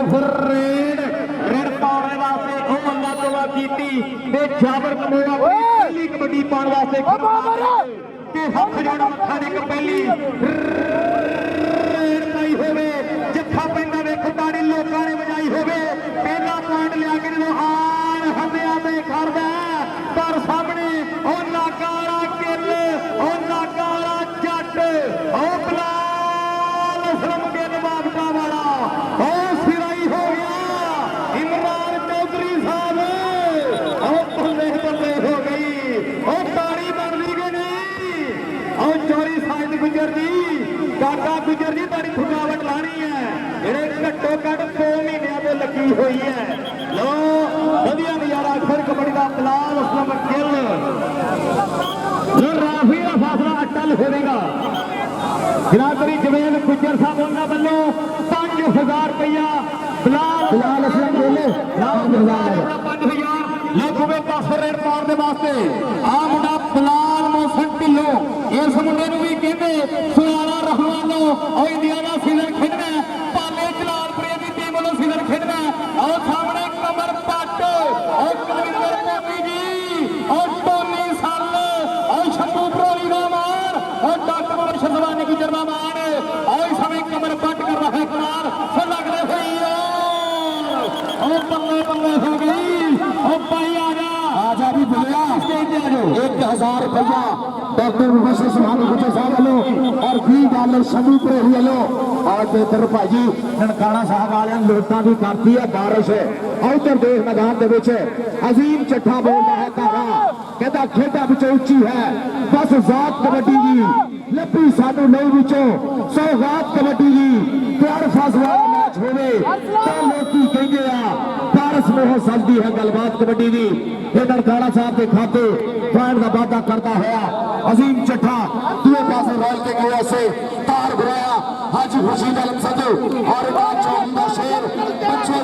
फिर red red पाने वास्ते ओ बंदा तोला कीती ते जाबर कमोआ पहली कबड्डी पाने वास्ते ते हथ जोड़ मत्था टेक पहली रेड पाई होवे जत्था पैंदा वेख ताड़ी लोकां ने वजाई होवे पहला पॉइंट लिया के जो हार हमें ते करदा पर सामने ओ नागा वाला किल ओ नागा वाला जट ओ बलाल असलम गिल बाबका वाला ओ सिराई हो गया इमरान चौधरी साहब ओ बल्ले बल्ले हो गई ओ ताड़ी बन ली कि नहीं ओ चोरी साइड गुजर जी काका गुजर जी ताड़ी थकावट लानी है ਜਿਹੜੇ ਘੱਟੋ ਘੱਟ 2 ਮਹੀਨਿਆਂ ਤੋਂ ਲੱਗੀ ਹੋਈ ਹੈ ਲੋ ਵਧੀਆ ਨਜ਼ਾਰਾ ਫਿਰ ਕਬੱਡੀ ਦਾ ਬਲਾਲ ਅਸਲਮ ਗਿੱਲ ਲੋ ਰਾਫੀ ਦਾ ਫਾਸਲਾ ਅਟਲ ਹੋਵੇਗਾ ਜਨਾਬਰੀ ਜਵੇਦ ਗੁੱਜਰ ਸਾਹਿਬ ਉਹਨਾਂ ਵੱਲੋਂ 5000 ਰੁਪਇਆ ਬਲਾਲ ਅਸਲਮ ਗਿੱਲ 5000 ਲੋਕੋਵੇ ਪਾਸੇ ਰੇਡ ਪਾਉਣ ਦੇ ਵਾਸਤੇ ਆ ਮੁੰਡਾ ਬਲਾਲ ਮੋਸਨ ਢਿੱਲੋਂ ਇਸ ਮੁੰਡੇ ਨੂੰ ਵੀ ਕਹਿੰਦੇ ਸੁਨਾਲਾ ਰਹਿਮਾਨ ਨੂੰ ਉਹ ਇੰਡੀਆ ਦਾ ਸੀਜ਼ਨ ਖੇਡਣਾ ਪਾਲੇ ਜਲਾਲਪੁਰੇ ਦੀ ਟੀਮ ਵੱਲੋਂ ਸੀਜ਼ਨ ਖੇਡਣਾ ਉਹ ਸਾਹਮਣੇ ਕਮਰ ਪੱਟ ਉਹ ਕੁਲਵਿੰਦਰ ਮੋਦੀ ਜੀ ਉਹ ਟੋਨੀ ਸੱਲ ਉਹ ਸ਼ੰਭੂ ਪ੍ਰੋਲੀ ਦਾ ਮਾਨ ਉਹ ਡਾਕਟਰ ਮੁਰਸ਼ਦ ਜ਼ਬਾਨੀ ਗੁਜਰ ਦਾ ਮਾਨ ਉਹ ਇਸ ਸਮੇਂ ਕਮਰ ਪੱਟ ਕਰ ਰਹਾ ਹੈ ਕਮਾਲ ਫਿਰ ਲੱਗਦੇ ਹੋਈ ਉਹ ਬੱਲੇ ਬੱਲੇ ਹੋ ਗਈ ਉਹ ਭਾਈ आजा भी बोलिया 1000 रुपया डॉक्टर मुबशर सुभानी गुजर साहब वालों और $20 शंभू प्रेमी वालों और इधर भाई ननकाना साहब वाले लोटा भी करती है बारिश और इधर देख मैदान के अजीम चट्ठा बोलता है तारा कहता खेडा बिचों उच्ची है बस जात कबड्डी जी लपी सानू नहीं बिचों सौगात कबड्डी जी प्यार फासला मैच होवे तो लोकी कहते हैं पारस में हो सकती है गलबात कबड्डी दी ये ननकाना साहब के खाते पॉइंट का वादा करता है अजीम चट्ठा दूसरे पास रॉयल के यूएसए तार घुराया हाजी खुर्शीद आलम संधू और चौंदा शेर बच्चो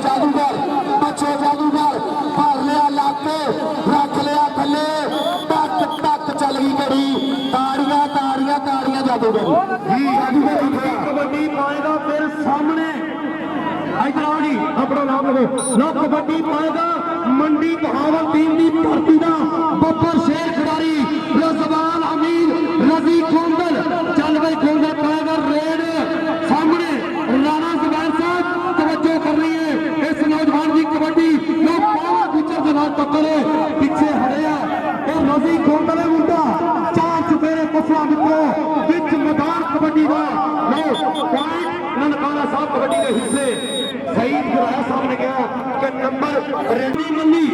जादूगर भर लिया लाके रख लिया थले टक टक चल गई घड़ी ताड़ियां ताड़ियां ताड़ियां जादूगर कबड्डी पाएगा फिर सामने जी अपना नाम लो लो कबड्डी पाएगा मंडी बहावल टीम की भर्ती का बब्बर शेर खिडारी रजवान अमीर रजी कोंदल चल गई कोंदल पाएगा रेड सामने राणा जुबैर साहब तवज्जो कर रही है इस नौजवान की कबड्डी लोग गुजर के नाम पकड़े पीछे हड़े और रजी कोंदल है मुंडा 4 चुफेरे कुफा मित्रों बिच मैदान कबड्डी का लो पॉइंट ननकाना साहब कबड्डी के हिस्से सईद गुराया सामने गया कि नंबर रेडी मल्ली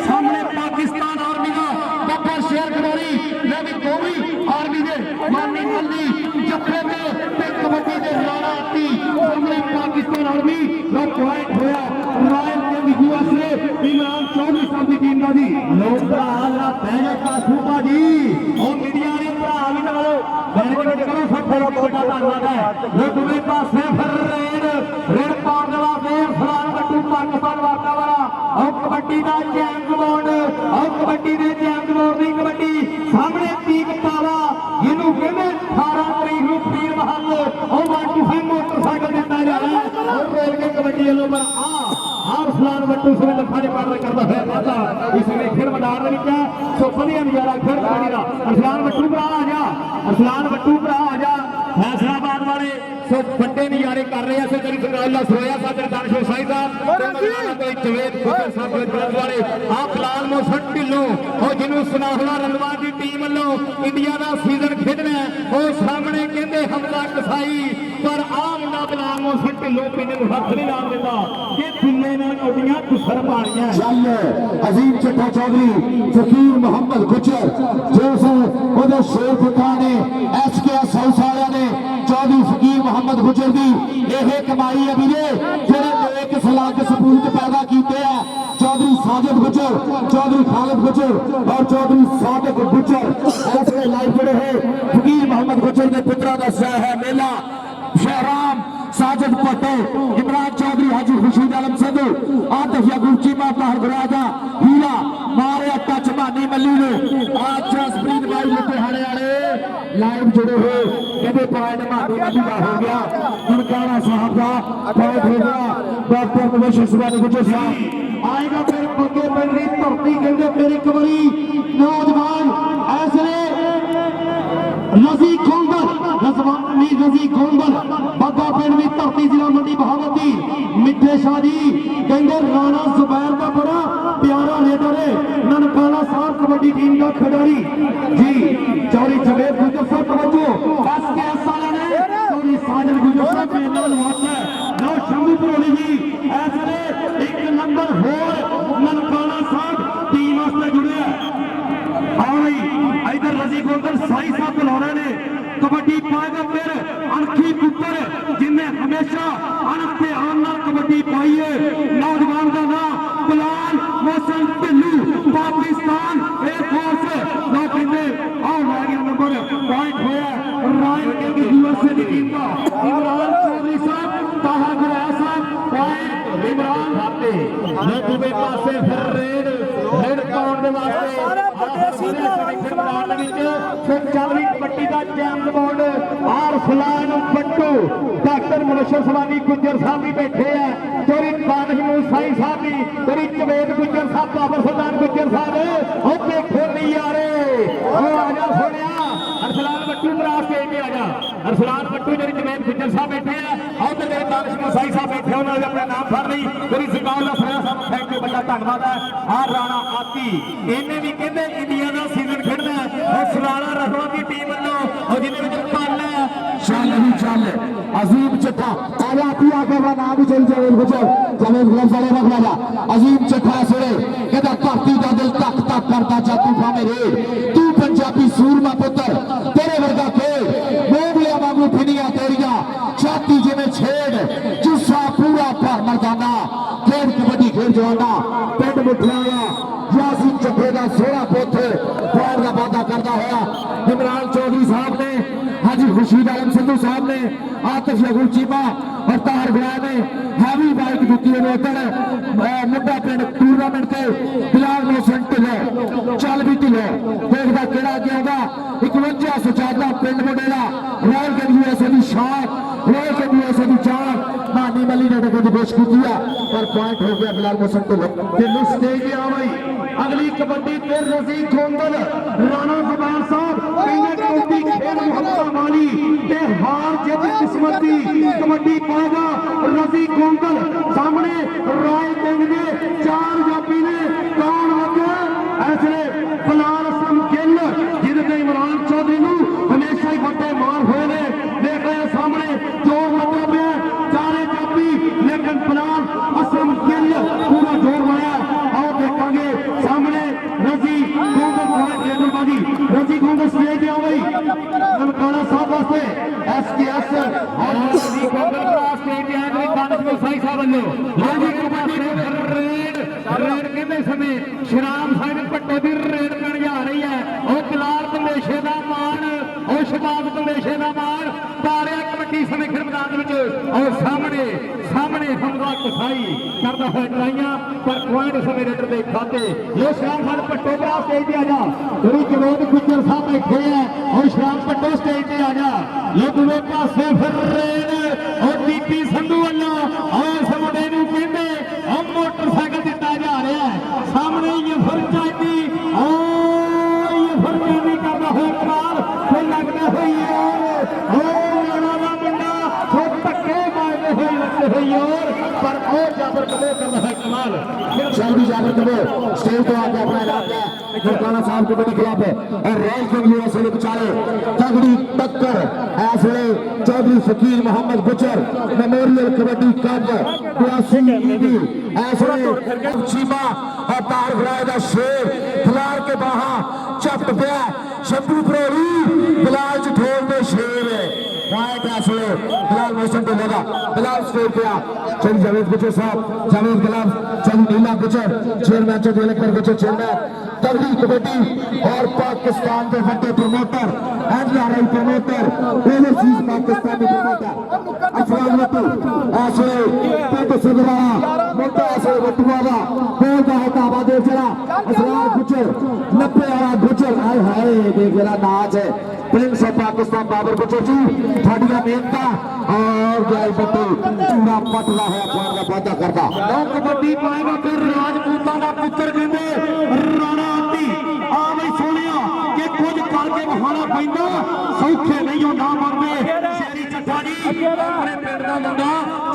सामने पाकिस्तान आर्मी का बब्बर शेर खिडारी लेकिन गोवी आर्मी दे मानी मल्ली जफे में कबड्डी दे राणा आती सामने पाकिस्तान आर्मी नो पॉइंट होया रॉयल के यूएसए इमरान चौधरी साहब की टीम का जी लोग भरा पहले का सूपा जी और मीडिया ने भरा भी डालो बैरिकेड करो सब बड़ा बड़ा धन्यवाद है वो तुम्हें पास है फिर रेड पाने वाले फलान बट्टू पाकिस्तान वार्ता वाला और कबड्डी का चैंपियन और कबड्डी के चैंपियन की कबड्डी सामने पीक पावा जिन्हों कहते 18 तरीक को पीर महल और 125 मोटरसाइकिल देता जा रहा है और रेल के कबड्डी वालों पर और फलान बट्टू से लखाने पार करता है पता इसमें फिर मैदान में क्या सो बढ़िया नजारा फिर कबड्डी का अरसलान बट्टू भरा आ जा अरसलान बट्टू भरा आ जा फैसलाबाद वाले सो बड़े नजारे कर रहे हैं करी सरकार सोया सागर दानशोर साहिब साहब कोई जवेद गुजर साहब वाले आप लाल मोहसन ढिल्लों और जिन्हों सुनाहला रंगवा की टीम वालों इंडिया का सीजन खेडना है वो सामने कहते हमला कसाई पर आ मुंडा लाल मोहसन ढिल्लों पिंड में हथ नहीं ला देता ये पिल्ले ने ओडियां कुसर पाड़ियां चल अजीम चट्ठा चौधरी फकीर मोहम्मद गुजर जो ओदे शेर फुका ने एसकेएस हाउस वाले ने चौधरी फकीर मोहम्मद गुजर की यह कमाई है वीरे जेड़े नेक सलाह के सपूत पैदा किए हैं चौधरी साजिद गुजर चौधरी खालिद गुजर और चौधरी सादिक गुजर ऐसे लाइव जुड़े हैं फकीर मोहम्मद गुजर के पुत्रा का सह है मेला शहराम साजिद पट्टो इमरान चौधरी हाजी खुर्शीद आलम संधू आतिफ याकूब चीमा बाहर गुराजा हीरा मारे टच मानी मल्ली ने आज जसप्रीत भाई लुधियाने वाले लाइव जुड़े हुए कहते पॉइंट मानी मल्ली का हो गया ननकाना साहब का पॉइंट हो गया डॉक्टर मुबशर सुबानी गुजर साहब आएगा फिर बग्गे पिंड की धरती कहते फिर एक बारी नौजवान ऐसे रजी गोंगल रजी गोंगल बग्गा पिंड की धरती जिला मंडी बहावती मिठे शाह जी कहते राणा जुबैर का बड़ा प्यारा लीडर है ननकाना साहब कबड्डी टीम का खिलाड़ी जी चौरी जवेद गुजर साहब तवज्जो एसकेएस वाले ने चौरी साजन गुजर साहब के नाल वात है नो शंभू भरोली जी ऐसे एक नंबर होर ननकाना साहब टीम वास्ते जुड़े और इधर रजी गोंगल साई साहब बुलाने ने कबड्डी पाएगा फिर अनखी पुत्र जिन्हें हमेशा अनख के आन कबड्डी पाई है नौजवान का नाम बिलाल मोहसिन ढिल्लू पाकिस्तान एयरफोर्स ना कहते और रह गया नंबर पॉइंट होया रायल के यूएसए की टीम का इमरान चौधरी साहब ताहा गुरैया साहब पॉइंट इमरान खाते ने दूसरे पासे फिर रेड पाउंड के वास्ते फिर चौधरी कबड्डी का जैम बोर्ड और फलान बट्टू डॉक्टर मुबशर सुबानी गुजर साहब भी बैठे हैं चोरी बादशाह साई साहब भी चोरी जवेद गुजर साहब बाबर सुल्तान गुजर साहब और देखो नहीं आ रहे ओ आजा सोनिया अरसलान बट्टू मरा स्टेज पे आजा अरसलान बट्टू चोरी जवेद गुजर साहब बैठे हैं और तो मेरे बादशाह साई साहब बैठे उन्होंने अपना नाम फड़ ली चोरी सरकार का फरिया साहब थैंक यू बड़ा धन्यवाद है और राणा आती इन्हें भी कहते इंडिया का सीजन खेलना है और सुलाना रखवा की टीम और जिन्हें पालना है चल नहीं चल अजीम चट्टा आजा तू आके अपना नाम भी चल जावेद गुजर जवेद गुजर सारे रख लाजा अजीम चट्टा सुने कहता धरती का दिल तक तक करता जा तूफान मेरे तू पंजाबी सूरमा पुत्र तेरे वर्गा खेल मोगलिया वांगू फिनिया तेरिया छाती जिमें छेड़ जुस्सा पूरा भर मरदाना खेल कबड्डी खेल जवाना पिंड मुठिया यासीन चट्टे का सोहरा पुत्र पैर का वादा करता हुआ इमरान चौधरी साहब ने हाजी खुर्शीद आलम सिद्धू साहब ने आतिश यगुल चीमा और तार गुआ ने हैवी बाइक दी है मुद्दा पिंड टूर्नामेंट के बिलाल मोहसिन ढिल्लो चल भी ढिल्लो देखता केड़ा अगे आउंदा 51 सजादा पिंड मुंडेला रॉयल गंज यूएसए की शान रॉयल गंज यूएसए की जान नानी मली ने टक्कर की कोशिश की पर पॉइंट हो गया बिलाल मोहसिन ढिल्लो स्टेज पे आ गई अगली कबड्डी फिर रजी गोंगल राणा जुबैर साहब कबड्डी खेल मोहब्बत वाली हार जीत किस्मत की कबड्डी पाएगा रजी गोंगल सामने राय पिंड ने चार जापी ने कौन आगे ऐसे बिलाल असलम गिल जिन्हें इमरान चौधरी हमेशा ही बड़े मार हुए ने देख रहे सामने जो लगा पे चारे जापी लेकिन बिलाल असलम गिल पूरा जोर माया और देखेंगे सामने रजी गोंगल स्टेज आ गई ननकाना साहब वास्ते एसकेएस और रजी गोंगल स्टेज आ गई बादशाह साई साहब वालों रजी कबड्डी रेड कहते समय शराब साहब पट्टो की रेड करने जा रही है और बिलाल तमेशे का मान और शबाब तमेशे का मान तारे कबड्डी समय खेल मैदान और सामने सामने हमला कसाई करता है लड़ाइयां पर पॉइंट समय रेडर के खाते ये शराब साहब पट्टो पर स्टेज पे आ जा पूरी जवेद गुजर साहब बैठे हैं और शराब पट्टो स्टेज पे आ जा ये दूसरे पासे फिर रेड और दीपी संधू वाला और इस मुंडे नूं कहंदे हम मोटरसाइकिल दिता जा रहा है सामने ये फरजानी और ये फरजानी करता हुआ कमाल फिर लगता हुई पर और जाबर कबो कर रहा है कमाल चौधरी जाबर कबो स्टेज तो आके अपना इलाका ननकाना साहब कबड्डी क्लब और रॉयल गंज यूएसए के बेचारे तगड़ी टक्कर ऐसे चौधरी फकीर मोहम्मद गुजर मेमोरियल कबड्डी कप 82 ऐसे चीमा और तार गुराए का शेर खिलाड़ के बाहा चपट पिया शंभू भरोली बिलाल जठोल के शेर पॉइंट ऐसे बिलाल मोहसिन को लगा बिलाल स्टेज पे आ चल जावेद गुजर साहब जावेद गुलाम चल नीला गुजर चेयरमैन चौधरी अकबर गुजर चेयरमैन तगड़ी कबड्डी और पाकिस्तान के बड़े promoter NRI promoter overseas Pakistani promoter Afran Wattoo ऐसे पेट सदरा मोटा ऐसे वट्टूवाला बोल का होता आबादे चला असरार गुजर 90 वाला गुजर हाय हाय देख जरा नाच है प्रिंस ऑफ पाकिस्तान बाबर गुजर जी थाड़ियां मेहनत और जय बट्टू पूरा पटला है पॉइंट का वादा करता कबड्डी पाएगा फिर राजपूतां दा पुत्र कहंदे राणा आती आ बई सोनिया कि कुछ करके बहाना पैंदा सौखे नहीं हो ना मरदे शेरी चट्ठा जी अपने पिंड दा मुंडा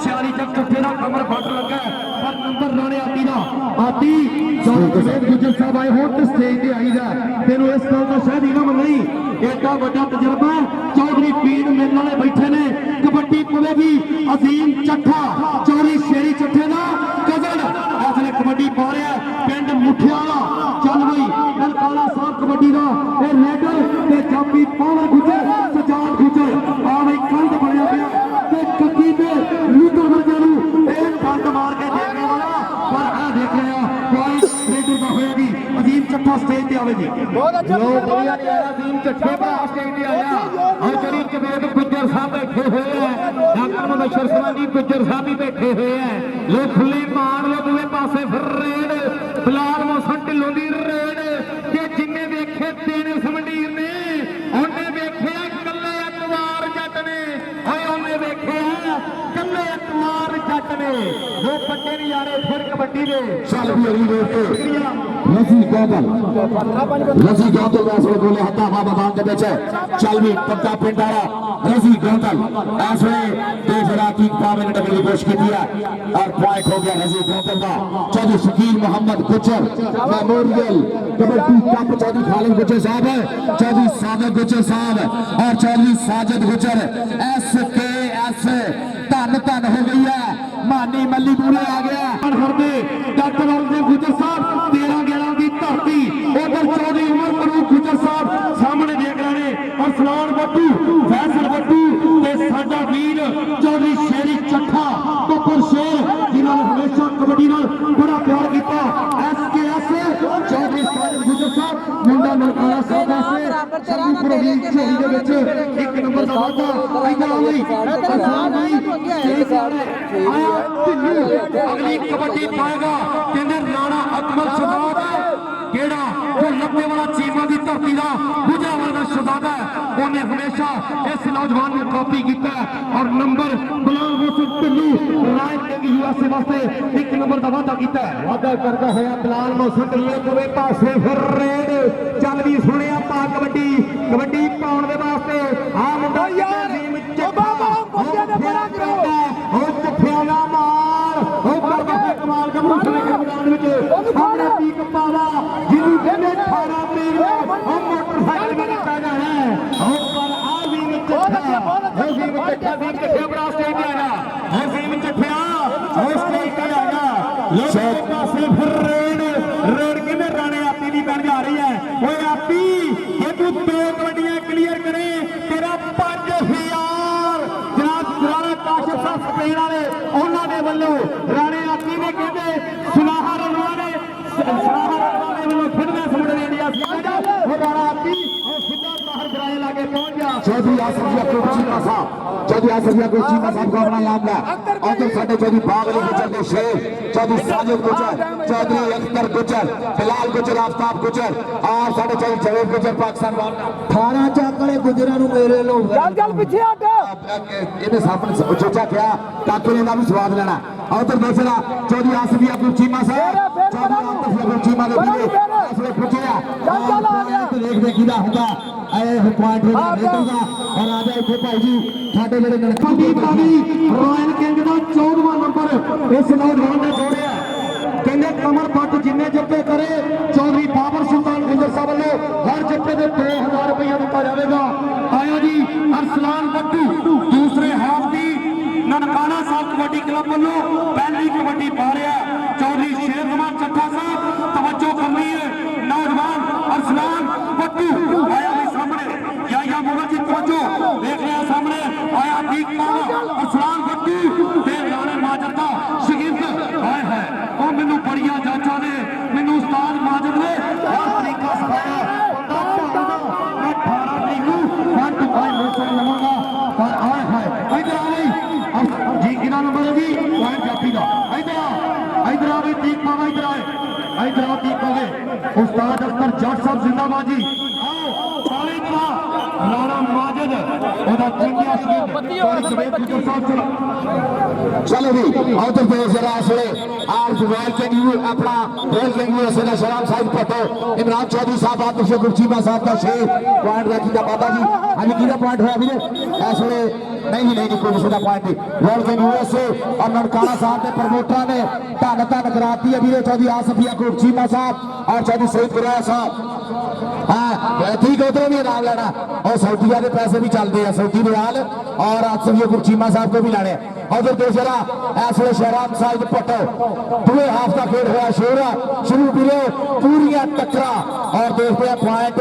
शेरी चट्ठे दा कमर फट लगा पर नंबर राणे आती दा आती गुजर साहब आए हो तो स्टेज ते आईदा तेनू इस गल दा शायद इनाम नहीं एडा बड़ा तजर्बा चौधरी पीर मेरे वाले बैठे ने कबड्डी पवेगी अजीम चट्ठा चौधरी शेरी चट्ठे दा कजन इसलिए कबड्डी पा रहा पिंड मुठियाला चल बई ननकाना साहब कबड्डी दा ए रेडर ते जापी पावर गुजर सजाद गुजर आ बई कंध बनया पिया ते कक्की ते लूटर वर्गे नू ए कंध मार के देखने वाला पर आ देख रहा पॉइंट रेडर दा होएगी अजीम चट्ठा स्टेज ते आवेगी बहुत अच्छा लो बढ़िया नहीं आया अजीम चट्ठे का स्टेज ते आया और चली कबीर गुजर साहब बैठे हुए हैं डॉक्टर मुबशर सवानी गुजर साहब भी बैठे हुए हैं लो खुले मार लो दूसरे पासे फिर रेड बिलाल मौसम ढिल्लों दी रेड ते जिन्ने देखे तेने समंडीर ने उन्हें देखिया कल्ले अतवार जट ने ओए उन्हें देखिया कल्ले अतवार जट ने वो पट्टे नजारे फिर कबड्डी दे चल भी अगली रोड पे रसी गौतम वैसे बोले हत्ता बाबा बांध के बेचे चल भी पक्का पिंड आया रसी गौतम ऐसे देशरा की पावे ने डबल कोशिश की दिया और पॉइंट हो गया रसी गौतम का चौधरी शकील मोहम्मद गुजर मेमोरियल कबड्डी कप चौधरी खालिद गुजर साहब है चौधरी सादत गुजर साहब और चौधरी साजिद गुजर SKS धन धन हो गई है मानी मल्ली पूरे आ गया डॉक्टर गुजर साहब 13-11 की धरती उधर चौधरी उमर फरूक गुजर साहब सामने देख रहे हैं और सलान बट्टू फैसल बट्टू ते साडा वीर चौधरी शेरी चट्ठा टोपर शेर जिन्होंने हमेशा कबड्डी नाल बड़ा प्यार किया SKS चौधरी साजिद गुजर साहब मुंडा नरकाना साहब से संगीपुर लीग चोरी दे विच एक नंबर दा वादा इधर आ गई आया अगली कबड्डी पाएगा कहंदे राणा अकमल शहजाद केड़ा जो 90 वाला चीमा की धरती का बुझावर का शहजादा है उन्हें हमेशा इस नौजवान ने कॉपी किया और नंबर बिलाल मौसम ढिल्लू राय सिंह USA वास्ते एक नंबर का वादा किया वादा करता होया बिलाल मौसम ढिल्लू दोवे पासे फिर रेड चल भी सुनिया पा कबड्डी कबड्डी पाउण दे वास्ते आ मुंडा यार बाबा बच्चे ने बड़ा करो ओ चफियाला मार ओ करके कमाल का मुसले के मैदान विच सामने पीक पावा जिन्नू कहने 18 पीर ओ मोटरसाइकिल में निकल जाना है ओ पर आ भी चट्ठा हो भी चट्ठा भी चट्ठे बड़ा स्टेज पे आया हो भी चट्ठिया हो स्टेज पे आया लोगों पासे फिर रेड किने राणे आपी दी बन जा रही है ओए आपी ये तू 2 कबड्डियां क्लियर करे तेरा 5000 जनाब राणा काशिफ साहब स्पेन वाले उन्होंने वालों राणे आपी ने कहते सुनाहा रनवा ने वालों फिटनेस मुंडे इंडिया वो राणा आपी और सीधा बाहर ग्राए लागे पहुंच गया चौधरी आसफिया को चीमा साहब चौधरी आसफिया को चीमा साहब को अपना नाम है और तो साडे चौधरी बाबरी गुजर के शेर चौधरी साजिद गुजर चौधरी अख्तर गुजर बिलाल गुजर आफ्ताब गुजर और साडे चौधरी जवेद गुजर पाकिस्तान 18 चाकले गुजरां नु मेरे लो चल पीछे हट ਇਹਨੇ ਸਾਹਮਣੇ ਚੋਚਾ ਕਿਹਾ ਕਾਕੇ ਨੇ ਦਾ ਵੀ ਸਵਾਦ ਲੈਣਾ ਉਧਰ ਦੂਸਰਾ ਚੌਧਰੀ ਆਸਫੀਆ ਕੋ ਚੀਮਾ ਸਾਹਿਬ ਚੌਧਰੀ ਆਸਫੀਆ ਕੋ ਚੀਮਾ ਦੇ ਵੀਰੇ ਅਸਲੇ ਪੁੱਛਿਆ ਤੇ ਦੇਖ ਦੇ ਕਿਹਦਾ ਹੁੰਦਾ ਇਹ ਪੁਆਇੰਟ ਹੋ ਗਿਆ ਰੇਟਰ ਦਾ ਔਰ ਆ ਜਾ ਇੱਥੇ ਭਾਈ ਜੀ ਸਾਡੇ ਜਿਹੜੇ ਨਨਕਾਣੀ ਰਾਇਲ ਕਿੰਗ ਦਾ 14ਵਾਂ ਨੰਬਰ ਇਸ ਨੌਜਵਾਨ ਨੇ ਜੋੜਿਆ ਕਹਿੰਦੇ ਕਮਰ ਪੱਟ ਜਿੰਨੇ ਜੱਫੇ ਕਰੇ ਚੌਧਰੀ ਬਾਬਰ ਸੁਲਤਾਨ ਗੁਜਰ ਸਾਹਿਬ ਵੱਲੋਂ ਹਰ ਜੱਫੇ ਦੇ 2000 ਰੁਪਏ ਦਿੱਤਾ ਜਾਵੇਗਾ ਆਇਆ ਜੀ ਅਰਸਲਾਨ ਬੱਟੂ दूसरे हाफ की ननकाना साहब कबड्डी क्लब वालों पहली कबड्डी पा रहा चौधरी शेर रहमान चट्ठा साहब तवज्जो करनी है नौजवान अरसलान बट्टू आया भी सामने या मुगल जी तवज्जो देख रहे हैं सामने आया ठीक पावा अरसलान बट्टू ते राणे माजर दा शकील आए है ओ मैनू बड़ियां जांचा ने मैनू उस्ताद माजर ने हर तरीका सिखाया 18 तरीक नूं फट भाई मौसम लवांगा पर आए है इधर आ गई जी किना नंबर है जी पॉइंट जाफी का इधर आ भी ठीक पावा इधर आए इधर आ ठीक पावे उस्ताद अख्तर जट साहब जिंदाबाद जी आओ साले का राणा माजिद ਉਹਦਾ ਚੰਗਿਆ ਸੀ ਔਰ ਕਮੇਟੀ ਦੇ ਸਾਹਮਣੇ ਚਲੋ ਵੀ ਉਧਰ ਤੇ ਜ਼ਰਾ ਅਸਲੇ आज रॉयल किंग अपना रॉयल किंग यूएसए का शराब साहिब पटो इमरान चौधरी साहब आप पिछले गुरचीमा साहब का 6 पॉइंट रखी था बाबा जी हाँ जी कितना पॉइंट हुआ अभी ऐसे नहीं कोई किसी का पॉइंट नहीं रॉयल किंग यूएसए और ननकाना साहब के प्रमोटर ने धन कराती है वीरे चौधरी आसफिया गुरचीमा साहब और चौधरी सईद गुराया साहब हाँ ठीक है उधरों भी इनाम लेना और सऊदिया के पैसे भी चलते हैं सऊदी रियाल और आसफिया गुरचीमा साहब को भी लाने उधर दूसरा ऐसे शहराम साहिब पटो दूसरे हाफ का खेल हुआ शुरू वीरे पूरी टक्करा और देखते हैं पॉइंट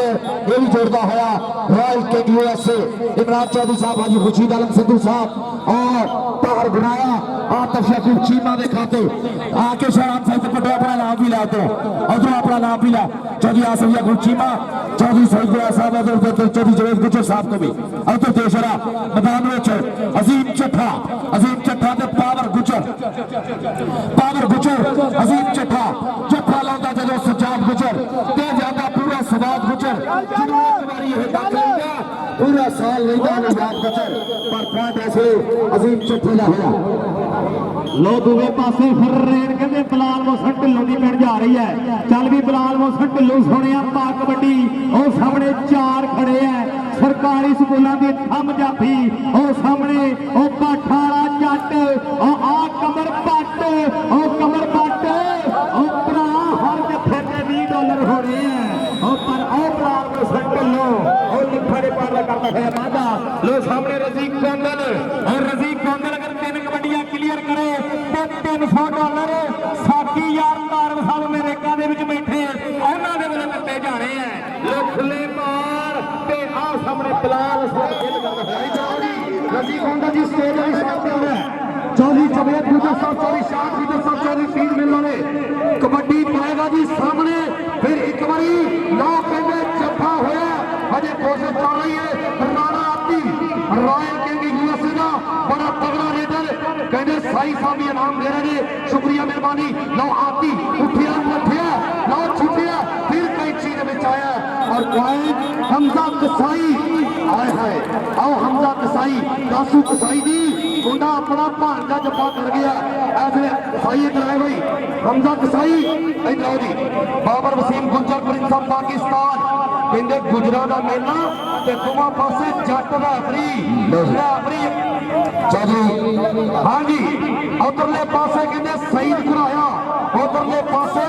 ये भी जोड़ता हुआ royal king USA Imran Chaudhry साहब हाजी खुर्शीद आलम सिद्धू साहब और तार बनाया आतिफ शकील चीमा के खाते आके शहराम साहिब पटो अपना नाम भी लाते उधर अपना नाम भी ला चौधरी आसफिया गुरचीमा चौधरी सईद गुराया साहब उधर चौधरी जवेद गुजर साहब को भी उधर दूसरा मैदान में अजीम चट्ठा ते पावर गुजर अजीम चट्ठा लाता जो सजाद गुजर ते जाता पूरा सवाद गुजर पूरा साल लेता सजाद गुजर पर पॉइंट ऐसे अजीम चट्ठे का होया लो दूसरे पासे फिर रेड कहते बिलाल मोहसन ढिल्लों की पिंड जा रही है चल भी बिलाल मोहसन ढिल्लों सोने पा कबड्डी और सामने 4 खड़े हैं सरकारी स्कूलों की थम जाफी और सामने ओ पाठाला जट और आ कमर पट और भरा हर जत्थे ते $20 हो रहे हैं और पर ओ बिलाल मोहसन ढिल्लों और लिखड़े पार करता है मादा लो सामने रजीक कोंगल और रजीक कोंगल अगर 3 कबड्डियां क्लियर करे $300 साकी यार तार साहब अमेरिका दे विच बैठे उन्हां दे वल्लों दित्ते जाने हैं लो खुले मार ते आ सामने बिलाल खेल करदा है चौधरी रजी कोंडा जी स्टेज वाली साइड पे है चौधरी जवेद गुजर साहब चौधरी शाह गुजर साहब चौधरी फील्ड मिल वाले कबड्डी पाएगा जी सामने फिर एक बारी लो कहंदे जफा होया अजे कोशिश चल रही है राणा आती रॉयल किंग यूएसए का बड़ा तगड़ा रेडर कहते साई साहब भी इनाम दे रहे हैं शुक्रिया मेहरबानी लो आती उठिया लो छुटिया फिर कई चीज में आया और पॉइंट हमजा कसाई आए हाय आओ हमजा कसाई कासू कसाई जी मुंडा अपना भांजा जफा कर गया ऐसे कसाई कराए भाई हमजा कसाई इधर आओ जी बाबर वसीम गुजर प्रिंस ऑफ पाकिस्तान कहते गुजरा का मेला ते दोवां पासे जट राफरी चौधरी हाँ जी उधरले पासे कहते सईद गुराया उधरले पासे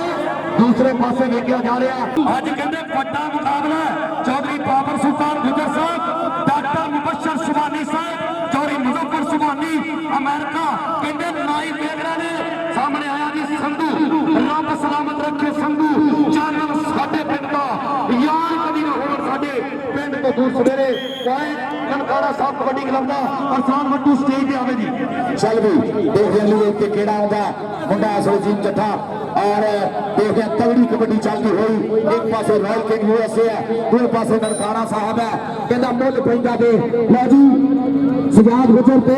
दूसरे पासे वेखिया जा रहा अज कहते बड़ा मुकाबला चौधरी बाबर सुल्तान गुजर साहब डॉक्टर मुबशर सुबानी साहब चौधरी मुजफ्फर सुबानी अमेरिका कहते नाई बेगरा ने सामने आया जी संधू रब सलामत रखे संधू जानव साडे पिंड का यार कभी ना हो साडे पिंड तो दूर सवेरे ननकाना साहब कबड्डी क्लब का अरसान वड्डू स्टेज पे आवे जी चल भी देख लिए कि केड़ा आंदा मुंडा अजीम चट्ठा और देखिए तगड़ी कबड्डी चलती हुई एक पासे रॉयल किंग यूएसए है दूसरे पासे ननकाना साहब है कहता मुल पैंदा दे लो जी सजाद गुजर पे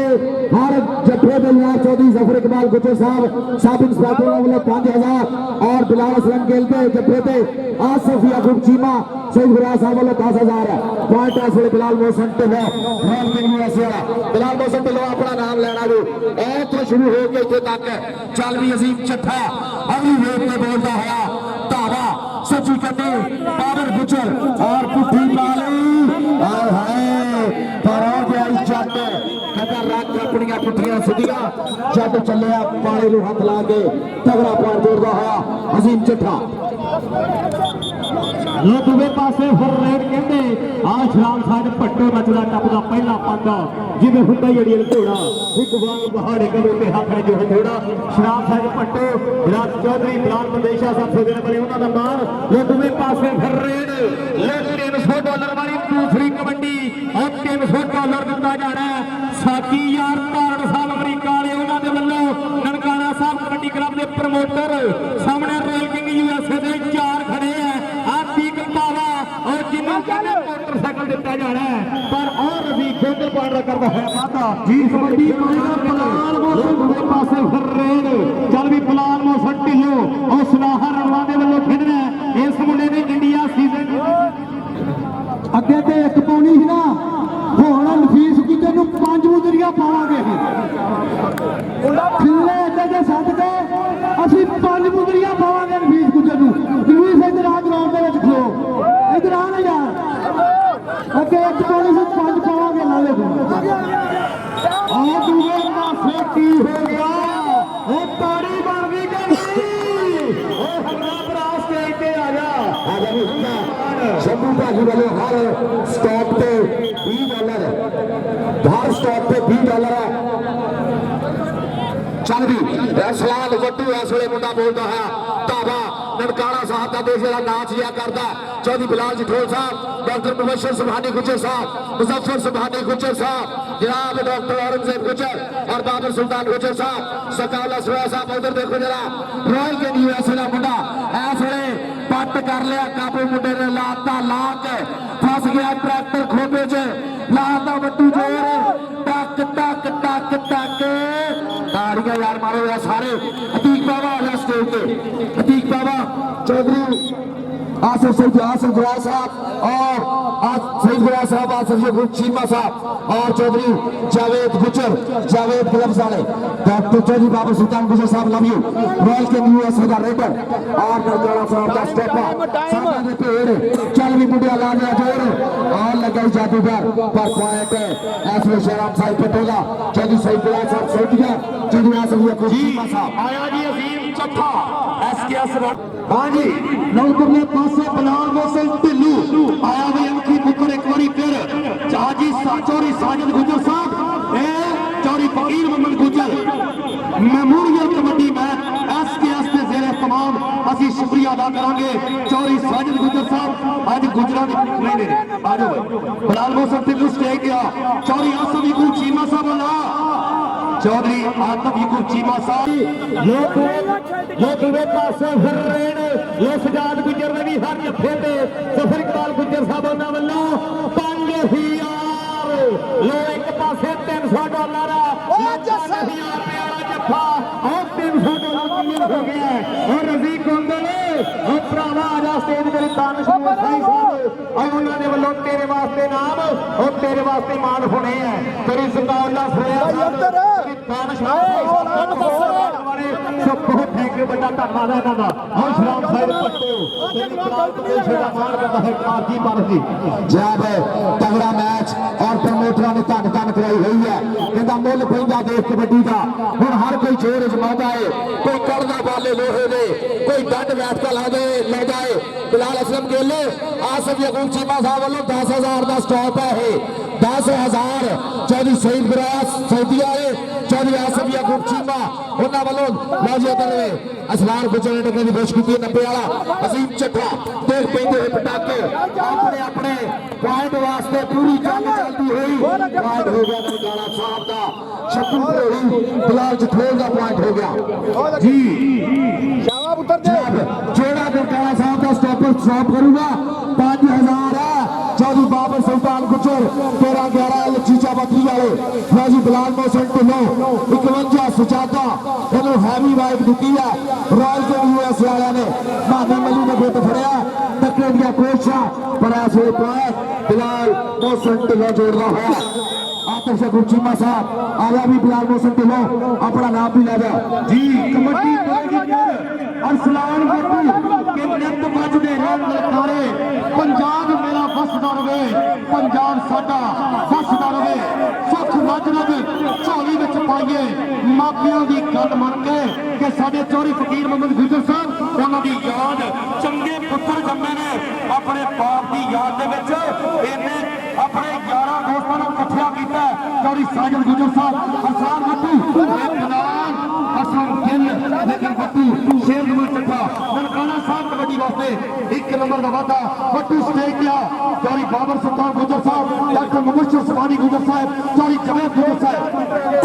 हर जत्थे दे नाल चौधरी जफर इकबाल गुजर साहब सब इंस्पेक्टर वाले 5000 और बिलाल असलम गेल पे जत्थे पे आसिफ याकूब चीमा सईद गुराया साहब वाले 10000 है पॉइंट ऐसे Bilal Mohsin Dhillon royal king USA Bilal Mohsin Dhillon अपना नाम लेना जो ए तो शुरू हो के इत्थे तक चल भी अजीम चट्ठा अगली वेट में बोलता है धावा सची कटे पावर गुजर और पुठी माली हाय हाय पर और गया जट कहता रख अपनियां पुठियां सीधियां जट चलिया पानी नूं हथ ला के तगड़ा पॉइंट जोड़दा होया अजीम चट्ठा लो दूसरे पासे फिर रेड कहते आ शराब साहब पट्टो मचदा टपदा पहला पंदा जिवें हुंदा ही अड़ियल घोड़ा एक वांग पहाड़े गलों ते हाथ में जो घोड़ा शराब साहब पट्टो राज चौधरी बिलाल मंदेशा साहब सोदे बने उन्हां दा मार लो दूसरे पासे फिर रेड ले $300 वाली दूसरी कबड्डी और $300 दिता जा रहा है साकी यार तारण साहब अमरीका वाले उन्हां दे वल्लों ननकाना साहब कबड्डी क्लब दे प्रमोटर सामने रॉयल किंग यूएसए दे 4 खड़े हैं और जिन्हों मोटरसाइकिल दिता जा रहा है पर और रजी खेल पार करता है माता जी कबड्डी बिलाल मोहसन पासे फिर रेड चल भी बिलाल मोहसन ढिल्लों और सुनाहा रणवा दे वल्लों खेडना इस मुंडे ने इंडिया सीजन अगे ते एक पौनी ही ना होण नफीस ਖਿੱਲੇ ਅੱਗੇ ਛੱਡ ਕੇ ਅਸੀਂ 5 ਮੁੰਦਰੀਆਂ ਪਾਵਾਂਗੇ ਵੀਰ ਗੁੱਜਰ ਨੂੰ। ਵੀਰ ਇੱਧਰ ਆ ਗਰਾਊਂਡ ਦੇ ਵਿੱਚ ਖਲੋ, ਇੱਧਰ ਆ ਨਾ ਯਾਰ, ਅੱਗੇ 1 ਪਾਉਣੀ ਸੀ 5 ਪਾਵਾਂਗੇ ਨਾਲੇ ਤੋਂ। ਆ ਦੂਏ ਪਾਸੇ ਕੀ ਹੋ ਗਿਆ, ਉਹ ਤਾੜੀ ਬਣ ਗਈ ਕਿ ਨਹੀਂ? ਉਹ ਹਮਰਾ ਭਰਾ ਸਟੇਜ ਤੇ ਆ ਜਾ ਸ਼ੰਭੂ ਭਾਜੀ ਵੱਲੋਂ ਹਰ ਸਟਾਪ ਤੇ $20, ਹਰ ਸਟਾਪ ਤੇ $20 ਹੈ। ਚੱਲ ਵੀ ਸਲਾਦ ਵੱਡੂ ਇਸ ਵੇਲੇ ਮੁੰਡਾ ਬੋਲਦਾ ਹੈ ਧਾਵਾ ਨਨਕਾਣਾ ਸਾਹਿਬ ਦਾ ਦੇਸ਼ ਜਿਹੜਾ ਨਾਚ ਜਿਆ ਕਰਦਾ। ਚੌਧਰੀ ਬਿਲਾਲ ਜਠੋਲ ਸਾਹਿਬ, ਡਾਕਟਰ ਮੁਬਸ਼ਰ ਸੁਭਾਨੀ ਗੁੱਜਰ साहब, मुजफ्फर सुभानी गुज्जर साहब, जनाब डॉक्टर औरंगजेब गुज्जर और बाबर सुल्तान गुज्जर साहब, सकाला सुहा साहब उधर देखो जरा रॉयल के यूएसए का मुंडा इस वे पट कर लिया काबू मुंडे ने लाता ला के फस गया ट्रैक्टर खोपे च लाता वड्डू जोर टक टक टक टक ताड़ियां यार मारो यार सारे। अतीक बाबा आ गया स्टेज पे, अतीक बाबा चौधरी आसिफ जवाहर साहब और सईद गुलाब साहब, आसिफ यकूब चीमा साहब और चौधरी जावेद गुज्जर, जावेद ग्लव्स वाले, डॉक्टर चौधरी बाबर सुल्तान गुज्जर साहब लव यू, रॉयल के यूएसए का रेडर और नरकाना साहब का स्टेपर चल भी मुंडिया ला गया जोर और लगा जादूगर पर पॉइंट ऐसे शेराम साहिब पटोला, चौधरी सईद गुलाब साहब सऊदिया, चौधरी आसिफ यकूब चीमा साहब आया जी अजीम चट्ठा एसकेएस। हाँ जी नौकरने पासे बिलाल मोहसिन ढिल्लू आया भाई अंकी पुत्र एक बारी फिर चाजी चौधरी साजिद गुज्जर साहब, Chaudhry Fakir Mohammad Gujjar memorial kabaddi match SKS के जेर तमाम असी शुक्रिया अदा करांगे। चौधरी साजिद गुज्जर साहब आज गुजरात नहीं आ जाओ बिलाल मोहसिन ढिल्लू स्टेज गया, चौधरी आसिफ यकूब चीमा साहब चौधरी आसिफ यकूब चीमा साहब लोग पासे फिर रहे ने ये सजाद गुज्जर ने भी हर जफे से सफर इकबाल गुज्जर साहब उन्होंने वालों 5000 लो एक पासे $300 जफा और $300 हो गया और रजी कोंदल और भरावा आजा स्टेज मेरे दानिश और उन्होंने वालों तेरे वास्ते नाम और तेरे वास्ते मान होने हैं तेरी सतावला बहुत थैंक यू बड़ा धन्यवाद है इन्हों का और शराब साहिब जब तगड़ा मैच और प्रमोटरों ने धन धन कराई हुई है कहता मुल पैंदा देश कबड्डी का हुण हर कोई जोर अजमाता है, कोई कड़दा बाले लोहे दे, कोई डंड बैठका ला जाए। बिलाल असलम गेले आसिफ यकूब चीमा साहब वालों 10,000 का स्टॉप है, 10,000 चौधरी सईद गुरास सऊदिया है, चौधरी आसिफ यकूब चीमा उन्होंने वालों लाजी उतर असलार गुजर ने टकने की कोशिश की 90 वाला अजीम चट्ठा देख पेंदे हुए पटाके अपने अपने पॉइंट वास्ते पूरी जंग चलती हुई पॉइंट हो गया ननकाना साहब का, शक्कू भरोड़ी बिलाल जठोल का पॉइंट हो गया जी। जोड़ा ननकाना साहब का स्टॉप करूंगा 5,000 है चौधरी बाबर सुल्तान गुज्जर 13-11 चीचा बकरी वाले राजी बिलाल मोहसिन ढिल्लों 51 सुजाता उन्होंने हैवी वाइट दी है रॉयल के यूएस वाले ने मानी मली ने गुट फड़िया टकरे दिया कोशिशा पर ऐसे बिलाल मोहसिन ढिल्लों जोड़ रहा है। आतिफ यकूब चीमा साहब आया भी बिलाल मोहसिन ढिल्लों अपना नाम भी ले जाओ जी। कबड्डी अरसलान बट्टू के नित बजदे रन ललकारे पंजाब मेरा फसदा रवे, पंजाब साडा फसदा रवे, सुख मजरब झोली विच पाइए मापियां दी गल मन के साडे चौधरी फकीर मोहम्मद गुज्जर साहब उन्हां दी याद चंगे पुत्र जम्मे ने अपने बाप की याद दे विच इन्हें अपने 11 दोस्तों को इकट्ठा किया। चौधरी साजिद गुज्जर साहब अरसान बट्टू असलम गिल लेकिन बट्टू शेर नंबर चट्ठा ननकाना साहब कबड्डी वास्ते 1 नंबर का वादा बट्टू स्टेज किया। चौधरी बाबर सुल्तान गुज्जर साहब, डॉक्टर मुबशर सुभानी गुज्जर साहब, चौधरी जवेद गुज्जर साहब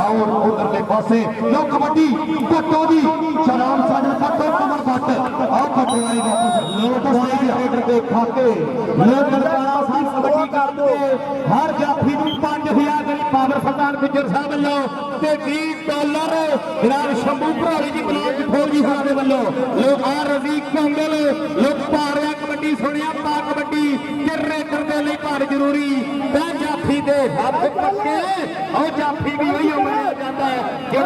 और उधरले पासे लो कबड्डी पट्टो दी शराम साजन पट्टो कमर पट और पट्टो वाली वापस के खाते ननकाना साहब कबड्डी करते हर जाफी नूं 5,000 गरी बाबर सुल्तान गुज्जर साहब वल्लों ते $20 जनाब शंभू भराड़ी जी बिलाल जठोल जी साहब दे वल्लों लोग आ रजीक कोंगल लोग पारिया कबड्डी सुनिया पा कबड्डी किर्रे करने लिए भार जरूरी जाफी दे हथ पक्के और जाफी भी वही हो जाता है जो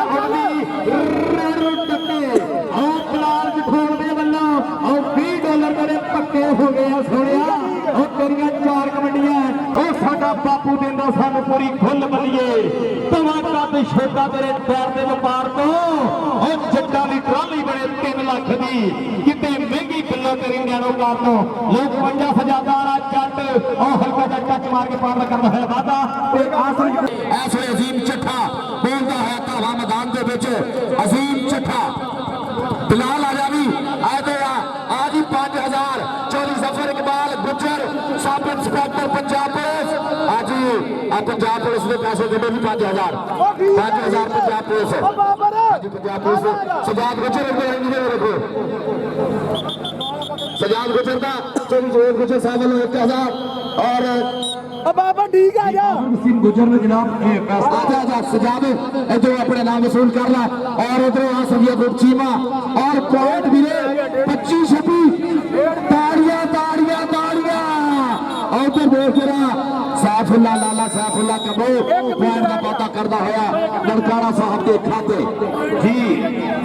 ਪੂਰੀ ਖੁੱਲ ਬੱਲੀਏ ਧਮਾਕਾ ਤੇ ਛੋਟਾ ਤੇਰੇ ਪੈਰ ਦੇ ਵਪਾਰ ਤੋਂ ਉਹ ਜੱਟਾਂ ਦੀ ਟਰਾਲੀ ਬਣੇ 3 ਲੱਖ ਦੀ ਕਿਤੇ ਮਹਿੰਗੀ ਬਿੱਲੋ ਤੇਰੀ ਨਿਆਣੋ ਕਾਰ ਤੋਂ ਲੋਕ 50 ਸਜਾਦਾ ਵਾਲਾ ਜੱਟ ਉਹ ਹਲਕਾ ਜਿਹਾ ਟੱਚ ਮਾਰ ਕੇ ਪਾਰ ਕਰਦਾ ਹੋਇਆ ਵਾਦਾ ਤੇ ਆਸਰੀ ਇਸ ਵੇਲੇ ਅਜ਼ੀਮ ਚੱਠਾ ਬੋਲਦਾ ਹੈ ਧਾਵਾ ਮੈਦਾਨ ਦੇ ਵਿੱਚ ਅਜ਼ੀਮ ਚੱਠਾ ਬਿਲਾਲ ਆ ਜਾ ਵੀ ਆਏ ਤੇ ਆ ਜੀ 5000 ਚੋਰੀ Zafar Iqbal Gujjar sub inspector Punjab police ਅੱਜ ਆ ਪੰਜਾਬ ਪੁਲਿਸ ਦੇ ਪੈਸੇ ਦੇ ਵੀ 5000 ਪੰਜਾਬ ਪੁਲਿਸ ਅੱਜ ਪੰਜਾਬ ਪੁਲਿਸ ਸਜਾਦ ਗੁੱਜਰ ਦੇ ਰੱਖੋ सजाद गुजर का चोरी जोर गुजर साहब वालों 1000 और बाबा ठीक है जा सिंह गुजर ने जनाब आजा सजाद जो अपने नाम वसूल कर ला और उधर आ सबिया ग्रुप चीमा और पॉइंट मिले 25-26 ताड़ियां ताड़ियां ताड़ियां और उधर देख जरा सैफुल्ला लाला सैफुल्ला कबो पॉइंट का पता करता होया ननकाना साहब के खाते जी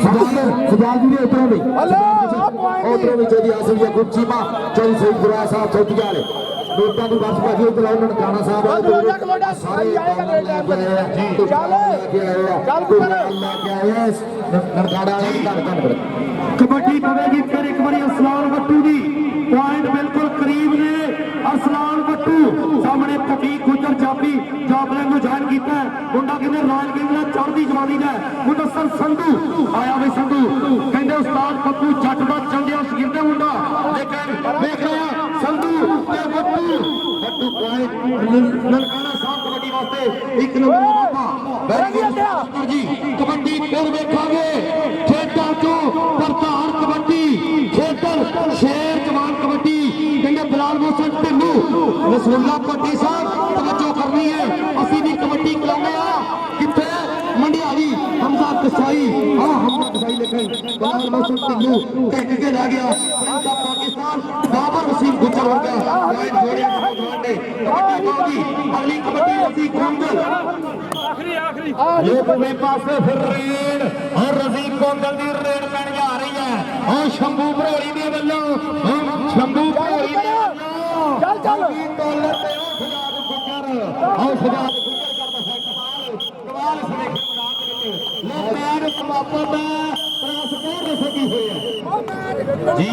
सजाद जी ने उतरों भी उतरों भी चौधरी आसबिया ग्रुप चीमा चौधरी सईद गुरा साहब चौथिया वाले ਲੋਕਾਂ ਦੀ ਬਸ ਭਾਜੀ ਉਧਰ ਆਉਣ ਨਨਕਾਣਾ ਸਾਹਿਬ ਆ ਸਾਰੇ ਲੈ ਕੇ ਆਏ ਨਨਕਾਣਾ ਵਾਲੇ ਧੰਨ ਕਬੱਡੀ ਪਵੇਗੀ ਫਿਰ ਇੱਕ ਵਾਰੀ ਅਸਲਾਨ ਵੱਟੂ ਦੀ ਪੁਆਇੰਟ ਬਿਲਕੁਲ ਕਰੀਬ ਨੇ ਅਸਲਾਨ ਵੱਟੂ ਸਾਹਮਣੇ ਪੱਕੀ ਗੁੱਜਰ ਚਾਪੀ ਜਾਬਲੇ ਨੂੰ ਜਾਣ ਕੀਤਾ ਮੁੰਡਾ ਕਹਿੰਦੇ ਰਾਜ ਕਹਿੰਦਾ ਚੜ੍ਹਦੀ ਜਵਾਨੀ ਦਾ ਮੁਦੱਸਰ ਸੰਧੂ ਆਇਆ ਵੀ ਸੰਧੂ ਕਹਿੰਦੇ ਉਸਤਾਦ ਪੱਪੂ ਜੱਟ ਦਾ ਚੰਗਿਆ ਸ਼ਗਿਰਦੇ ਮੁੰਡਾ ਲੇਕਿਨ ਵੇਖਿਆ ਸੰਧੂ ਤੇ ਵੱਟੂ ਪੁਆਇੰਟ ਨਨਕਾਣਾ ਸਾਹਿਬ ਕਬੱਡੀ ਵਾਸਤੇ ਇੱਕ ਨੰਬਰ ਦਾ ਮੌਕਾ ਜੀ ਕਬੱਡੀ ਫਿਰ ਵੇਖਾਂਗੇ ਖੇਡਾਂ ਤੋਂ ਪ੍ਰਧਾਨ ਕਬੱਡੀ ਖੇਡਣ ਸ਼ੇਰ ਜਵਾਨ ਕਬੱਡੀ ਕਹਿੰਦੇ ਬਲਾਲ ਮੋਹਨ ਢਿੱਲੂ ਰਸੂਲਾ ਭੱਟੀ ਸਾਹਿਬ ਤਵੱਜੋ ਕਰਨੀ ਹੈ ਅਸੀਂ ਵੀ ਕਬੱਡੀ ਖਿਲਾਉਂਦੇ ਆ ਕਿੱਥੇ ਮੰਡਿਆਲੀ ਹਮਜ਼ਾ ਕਸਾਈ ਹਮਜ਼ਾ ਕਸਾਈ ਲਿਖੇ ਬਲਾਲ ਮੋਹਨ ਢਿੱਲੂ ਟਿਕ ਕੇ ਰਹਿ ਗਿਆ ਇੰਦਾ ਪਾਕਿਸਤਾਨ ਬਾਬਰ ਵਸੀਮ ਗੁੱਜਰ ਹੋ ਗਿਆ ਪੁਆਇੰਟ ਜੋੜਿਆ ਨੌਜਵਾਨ ਨੇ ਕਬੱਡੀ ਪਾਉਗੀ ਅਗਲੀ ਕਬੱਡੀ ਅਸੀਂ ਕੋਂਗਲ ਆਖਰੀ ਇਹ ਦੋਵੇਂ ਪਾਸੇ ਫਿਰ ਰੇਡ ਔਰ ਰਜ਼ੀਕ ਕੋਂਗਲ ਦੀ ਰੇਡ ਪੈਣ ਜਾ ਰਹੀ ਹੈ ਔਰ ਸ਼ੰਭੂ ਭਰੋਲੀ ਦੇ ਵੱਲੋਂ ਸ਼ੰਭੂ ਭਰੋਲੀ ਦੇ ਵੱਲੋਂ ਚੱਲ ਡਾਲਰ ਤੇ ਉਹ ਸਜਾਦ ਗੁੱਜਰ ਕਰਦਾ ਹੈ ਕਮਾਲ ਇਸ ਵੇਖੇ ਮੈਦਾਨ ਦੇ ਵਿੱਚ ਲੈ ਪੈਰ ਸਮਾਪਤ ਹੈ ਟ੍ਰਾਂਸਪੋਰਟ ਸਕੀ ਹੋਈ ਹੈ ਜੀ।